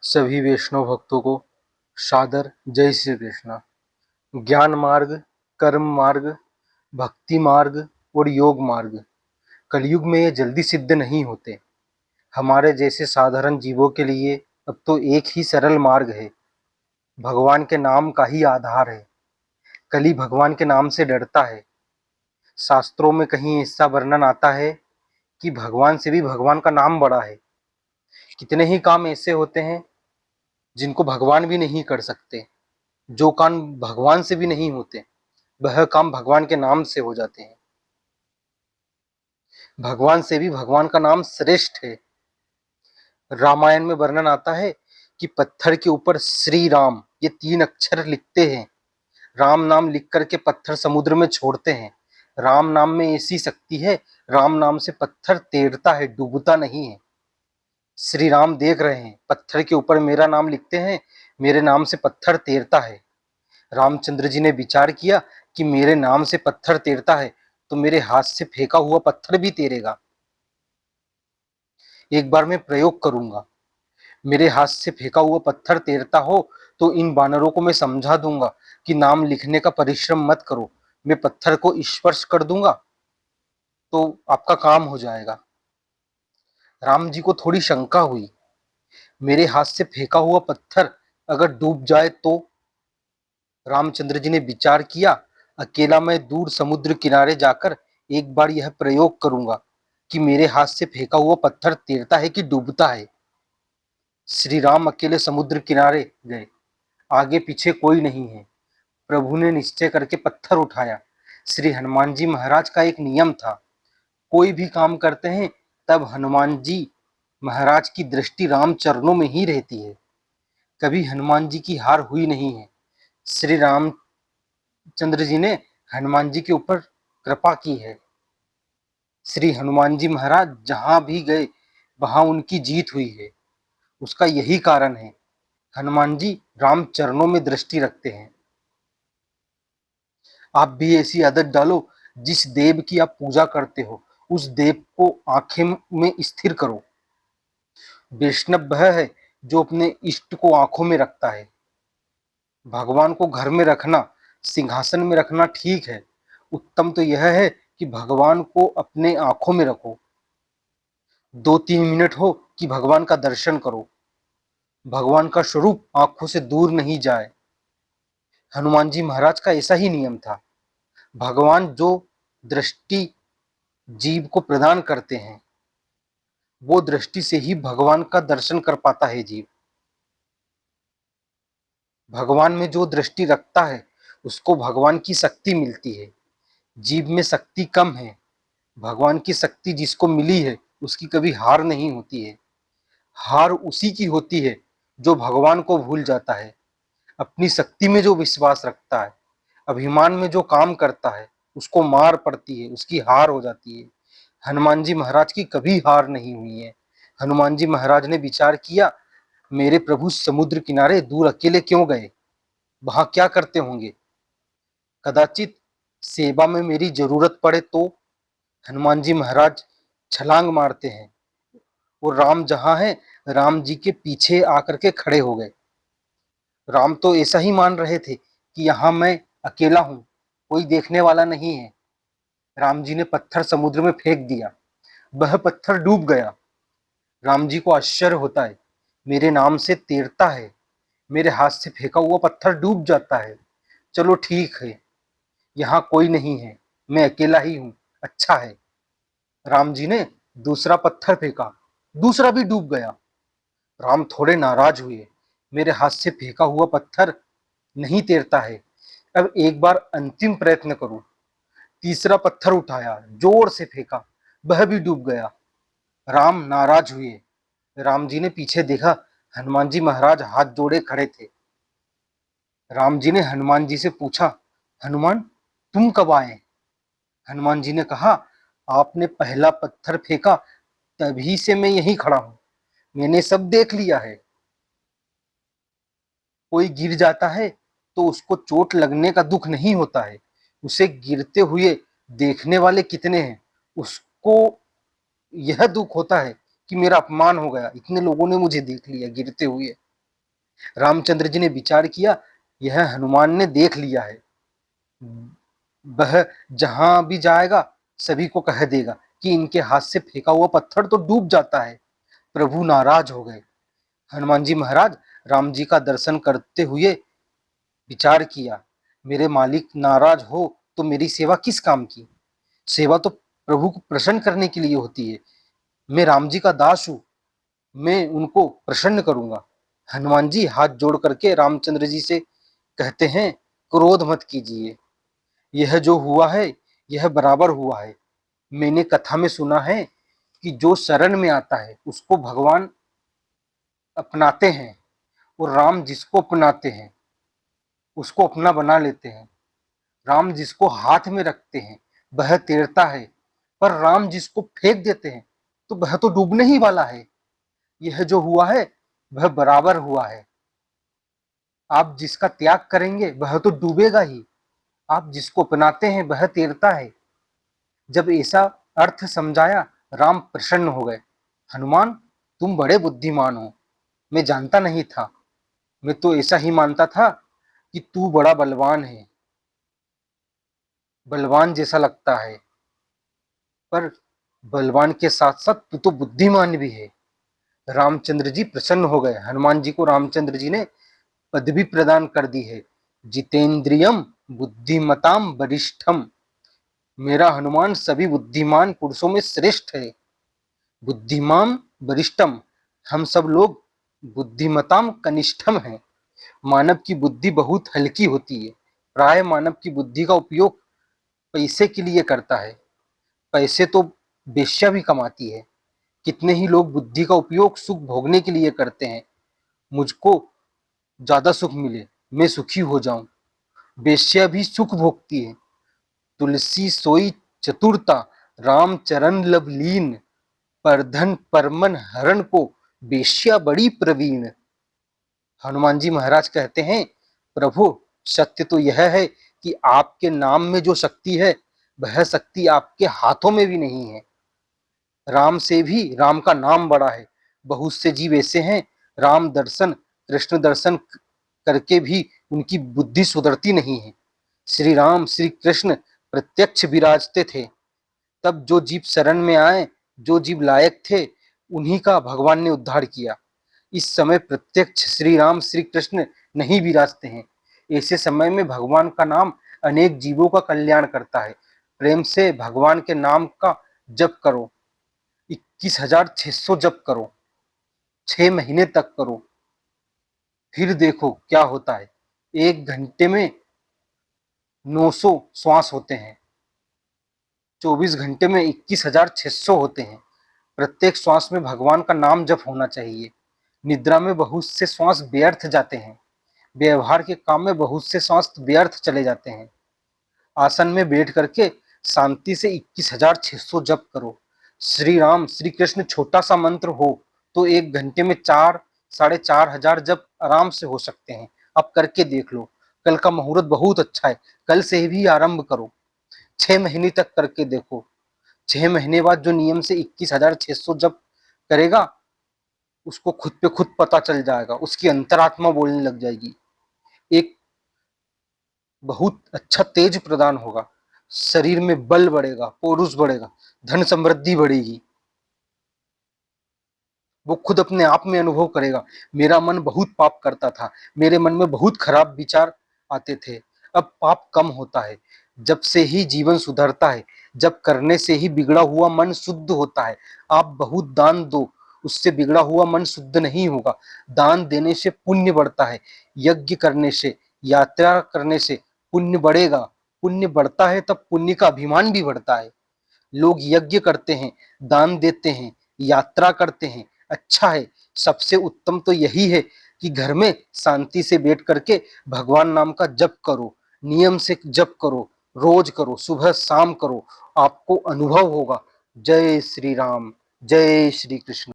सभी वैष्णव भक्तों को सादर जय श्री कृष्ण। ज्ञान मार्ग, कर्म मार्ग, भक्ति मार्ग और योग मार्ग कलयुग में ये जल्दी सिद्ध नहीं होते। हमारे जैसे साधारण जीवों के लिए अब तो एक ही सरल मार्ग है, भगवान के नाम का ही आधार है। कली भगवान के नाम से डरता है। शास्त्रों में कहीं ऐसा वर्णन आता है कि भगवान से भी भगवान का नाम बड़ा है। कितने ही काम ऐसे होते हैं जिनको भगवान भी नहीं कर सकते। जो काम भगवान से भी नहीं होते, वह काम भगवान के नाम से हो जाते हैं। भगवान से भी भगवान का नाम श्रेष्ठ है। रामायण में वर्णन आता है कि पत्थर के ऊपर श्री राम ये 3 अक्षर लिखते हैं। राम नाम लिख करके पत्थर समुद्र में छोड़ते हैं। राम नाम में ऐसी शक्ति है, राम नाम से पत्थर तैरता है, डूबता नहीं है। श्री राम देख रहे हैं, पत्थर के ऊपर मेरा नाम लिखते हैं, मेरे नाम से पत्थर तैरता है। रामचंद्र जी ने विचार किया कि मेरे नाम से पत्थर तैरता है तो मेरे हाथ से फेंका हुआ पत्थर भी तैरेगा। एक बार मैं प्रयोग करूंगा, मेरे हाथ से फेंका हुआ पत्थर तैरता हो तो इन वानरों को मैं समझा दूंगा कि नाम लिखने का परिश्रम मत करो, मैं पत्थर को स्पर्श कर दूंगा तो आपका काम हो जाएगा। राम जी को थोड़ी शंका हुई, मेरे हाथ से फेंका हुआ पत्थर अगर डूब जाए तो? रामचंद्र जी ने विचार किया, अकेला मैं दूर समुद्र किनारे जाकर एक बार यह प्रयोग करूंगा कि मेरे हाथ से फेंका हुआ पत्थर तैरता है कि डूबता है। श्री राम अकेले समुद्र किनारे गए, आगे पीछे कोई नहीं है। प्रभु ने निश्चय करके पत्थर उठाया। श्री हनुमान जी महाराज का एक नियम था, कोई भी काम करते हैं तब हनुमान जी महाराज की दृष्टि राम चरणों में ही रहती है। कभी हनुमान जी की हार हुई नहीं है। श्री रामचंद्र जी ने हनुमान जी के ऊपर कृपा की है। श्री हनुमान जी महाराज जहां भी गए वहां उनकी जीत हुई है। उसका यही कारण है, हनुमान जी राम चरणों में दृष्टि रखते हैं। आप भी ऐसी आदत डालो, जिस देव की आप पूजा करते हो उस देव को आंखें में स्थिर करो। वैष्णव वह है जो अपने इष्ट को आंखों में रखता है। भगवान को घर में रखना, सिंहासन में रखना ठीक है, उत्तम तो यह है कि भगवान को अपने आंखों में रखो। 2-3 मिनट हो कि भगवान का दर्शन करो। भगवान का स्वरूप आंखों से दूर नहीं जाए। हनुमान जी महाराज का ऐसा ही नियम था। भगवान जो दृष्टि जीव को प्रदान करते हैं, वो दृष्टि से ही भगवान का दर्शन कर पाता है जीव। भगवान में जो दृष्टि रखता है उसको भगवान की शक्ति मिलती है। जीव में शक्ति कम है, भगवान की शक्ति जिसको मिली है उसकी कभी हार नहीं होती है। हार उसी की होती है जो भगवान को भूल जाता है, अपनी शक्ति में जो विश्वास रखता है, अभिमान में जो काम करता है उसको मार पड़ती है, उसकी हार हो जाती है। हनुमान जी महाराज की कभी हार नहीं हुई है। हनुमान जी महाराज ने विचार किया, मेरे प्रभु समुद्र किनारे दूर अकेले क्यों गए, वहां क्या करते होंगे, कदाचित सेवा में मेरी जरूरत पड़े तो। हनुमान जी महाराज छलांग मारते हैं और राम जहां है राम जी के पीछे आकर के खड़े हो गए। राम तो ऐसा ही मान रहे थे कि यहां मैं अकेला हूं, कोई देखने वाला नहीं है। राम जी ने पत्थर समुद्र में फेंक दिया, वह पत्थर डूब गया। राम जी को आश्चर्य होता है, मेरे नाम से तैरता है, मेरे हाथ से फेंका हुआ पत्थर डूब जाता है। चलो ठीक है, यहाँ कोई नहीं है, मैं अकेला ही हूं, अच्छा है। राम जी ने दूसरा पत्थर फेंका, दूसरा भी डूब गया। राम थोड़े नाराज हुए, मेरे हाथ से फेंका हुआ पत्थर नहीं तैरता है, अब एक बार अंतिम प्रयत्न करूं। तीसरा पत्थर उठाया, जोर से फेंका, वह भी डूब गया। राम नाराज हुए। राम जी ने पीछे देखा, हनुमान जी महाराज हाथ जोड़े खड़े थे। राम जी ने हनुमान जी से पूछा, हनुमान तुम कब आए? हनुमान जी ने कहा, आपने पहला पत्थर फेंका तभी से मैं यहीं खड़ा हूं, मैंने सब देख लिया है। कोई गिर जाता है तो उसको चोट लगने का दुख नहीं होता है, उसे गिरते हुए देखने वाले कितने हैं उसको यह दुख होता है कि मेरा अपमान हो गया, इतने लोगों ने मुझे देख लिया गिरते हुए। रामचंद्र जी ने विचार किया, यह हनुमान ने देख लिया है, वह जहां भी जाएगा सभी को कह देगा कि इनके हाथ से फेंका हुआ पत्थर तो डूब जाता है। प्रभु नाराज हो गए। हनुमान जी महाराज राम जी का दर्शन करते हुए विचार किया, मेरे मालिक नाराज हो तो मेरी सेवा किस काम की? सेवा तो प्रभु को प्रसन्न करने के लिए होती है। मैं राम जी का दास हूं, मैं उनको प्रसन्न करूंगा। हनुमान जी हाथ जोड़ करके रामचंद्र जी से कहते हैं, क्रोध मत कीजिए, यह जो हुआ है यह बराबर हुआ है। मैंने कथा में सुना है कि जो शरण में आता है उसको भगवान अपनाते हैं, और राम जिसको अपनाते हैं उसको अपना बना लेते हैं। राम जिसको हाथ में रखते हैं वह तैरता है, पर राम जिसको फेंक देते हैं तो वह तो डूबने ही वाला है। यह जो हुआ है वह बराबर हुआ है। आप जिसका त्याग करेंगे वह तो डूबेगा ही, आप जिसको अपनाते हैं वह तैरता है। जब ऐसा अर्थ समझाया, राम प्रसन्न हो गए। हनुमान, तुम बड़े बुद्धिमान हो, मैं जानता नहीं था। मैं तो ऐसा ही मानता था कि तू बड़ा बलवान है, बलवान जैसा लगता है, पर बलवान के साथ साथ तू तो बुद्धिमान भी है। रामचंद्र जी प्रसन्न हो गए। हनुमान जी को रामचंद्र जी ने पदवी प्रदान कर दी है, जितेंद्रियम बुद्धिमताम वरिष्ठम। मेरा हनुमान सभी बुद्धिमान पुरुषों में श्रेष्ठ है। बुद्धिमान वरिष्ठम, हम सब लोग बुद्धिमताम कनिष्ठम हैं। मानव की बुद्धि बहुत हल्की होती है। प्राय मानव की बुद्धि का उपयोग पैसे के लिए करता है। पैसे तो वेश्या भी कमाती है। कितने ही लोग बुद्धि का उपयोग सुख भोगने के लिए करते हैं। मुझको ज्यादा सुख मिले, मैं सुखी हो जाऊं। वेश्या भी सुख भोगती है। तुलसी सोई चतुरता, राम चरण लवलीन। परधन परमन हरण को, वेश्या बड़ी प्रवीण। हनुमान जी महाराज कहते हैं, प्रभु सत्य तो यह है कि आपके नाम में जो शक्ति है वह शक्ति आपके हाथों में भी नहीं है। राम से भी राम का नाम बड़ा है। बहुत से जीव ऐसे हैं, राम दर्शन कृष्ण दर्शन करके भी उनकी बुद्धि सुधरती नहीं है। श्री राम श्री कृष्ण प्रत्यक्ष विराजते थे, तब जो जीव शरण में आए, जो जीव लायक थे, उन्हीं का भगवान ने उद्धार किया। इस समय प्रत्यक्ष श्री राम श्री कृष्ण नहीं विराजते हैं। ऐसे समय में भगवान का नाम अनेक जीवों का कल्याण करता है। प्रेम से भगवान के नाम का जप करो, 21,600 जप करो, 6 महीने तक करो, फिर देखो क्या होता है। 1 घंटे में 900 श्वास होते हैं, 24 घंटे में 21,600 होते हैं। प्रत्येक श्वास में भगवान का नाम जप होना चाहिए। निद्रा में बहुत से श्वास व्यर्थ जाते हैं। व्यवहार के काम में बहुत से श्वास व्यर्थ चले जाते हैं। आसन में बैठ करके शांति से 21,600 जप करो। श्री राम श्री कृष्ण छोटा सा मंत्र हो तो 1 घंटे में 4-4,500 जप आराम से हो सकते हैं। अब करके देख लो। कल का मुहूर्त बहुत अच्छा है, कल से भी आरंभ करो। 6 महीने तक करके देखो। 6 महीने बाद जो नियम से 21,600 जप करेगा, उसको खुद पे खुद पता चल जाएगा, उसकी अंतरात्मा बोलने लग जाएगी। एक बहुत अच्छा तेज प्रदान होगा, शरीर में बल बढ़ेगा, पौरुष बढ़ेगा, धन समृद्धि बढ़ेगी। वो खुद अपने आप में अनुभव करेगा, मेरा मन बहुत पाप करता था, मेरे मन में बहुत खराब विचार आते थे, अब पाप कम होता है। जब से ही जीवन सुधरता है, जब करने से ही बिगड़ा हुआ मन शुद्ध होता है। आप बहुत दान दो, उससे बिगड़ा हुआ मन शुद्ध नहीं होगा। दान देने से पुण्य बढ़ता है, यज्ञ करने से, यात्रा करने से पुण्य बढ़ेगा। पुण्य बढ़ता है तब पुण्य का अभिमान भी बढ़ता है। लोग यज्ञ करते हैं, दान देते हैं, यात्रा करते हैं, अच्छा है। सबसे उत्तम तो यही है कि घर में शांति से बैठ करके भगवान नाम का जप करो, नियम से जप करो, रोज करो, सुबह शाम करो, आपको अनुभव होगा। जय श्री राम, जय श्री कृष्ण।